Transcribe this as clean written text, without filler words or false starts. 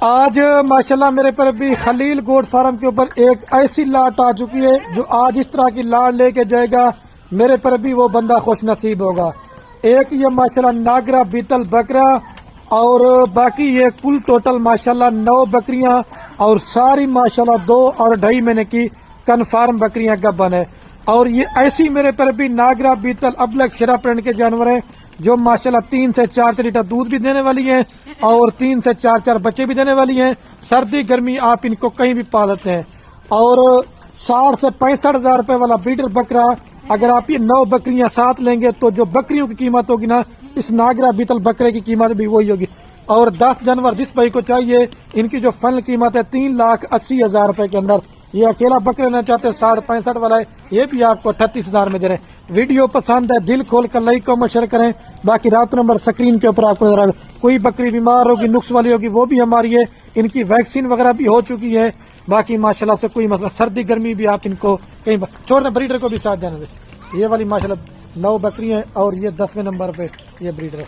آج ماشاءاللہ میرے پر بھی خلیل گوٹ فارم کے اوپر ایک ایسی لاٹ آ چکی ہے جو آج اس طرح کی لاٹ لے کے جائے گا میرے پر بھی وہ بندہ خوش نصیب ہوگا۔ ایک یہ ماشاءاللہ ناگرا بیتل بکرا اور باقی یہ کل ٹوٹل ماشاءاللہ 9 بکریاں اور ساری ماشاءاللہ 2 اور 2.5 مہینے کی کنفارم بکریاں گبن ہے۔ اور یہ ایسی میرے پر بھی ناگرا بیتل ابلک شرا پرنٹ کے جانور ہیں جو ماشاءاللہ 3 سے 4 لیٹر دودھ بھی دینے والی ہیں اور 3 سے 4 بچے بھی دینے والی ہیں۔ سردی گرمی آپ ان کو کہیں بھی پالتے ہیں۔ اور 60 سے 65 ہزار روپے والا بریڈر بکرا اگر آپ یہ 9 بکریاں ساتھ لیں گے تو جو بکریوں کی قیمت ہوگی نا اس ناگرا بیتل بکرے کی قیمت بھی وہی ہوگی۔ اور 10 جانور جس بھائی کو چاہیے ان کی جو فائنل قیمت ہے 3,80,000 روپے کے اندر۔ یہ اکیلا بکرے نہ چاہتے 60-65 والا ہے یہ بھی آپ کو 38,000 میں دے رہے ہیں۔ ویڈیو پسند ہے دل کھول کر لائک کمنٹ شیئر کریں۔ باقی رات نمبر سکرین کے اوپر آپ کو نظر آئے گا۔ کوئی بکری بیمار ہوگی نقص والی ہوگی وہ بھی ہماری ہے، ان کی ویکسین وغیرہ بھی ہو چکی ہے۔ باقی ماشاءاللہ سے کوئی مسئلہ سردی گرمی بھی آپ ان کو کہیں چھوڑ دیں، بریڈر کو بھی ساتھ جانے دیں۔ یہ والی ماشاءاللہ 9 بکری ہیں اور یہ 10ویں نمبر پہ یہ بریڈر ہے۔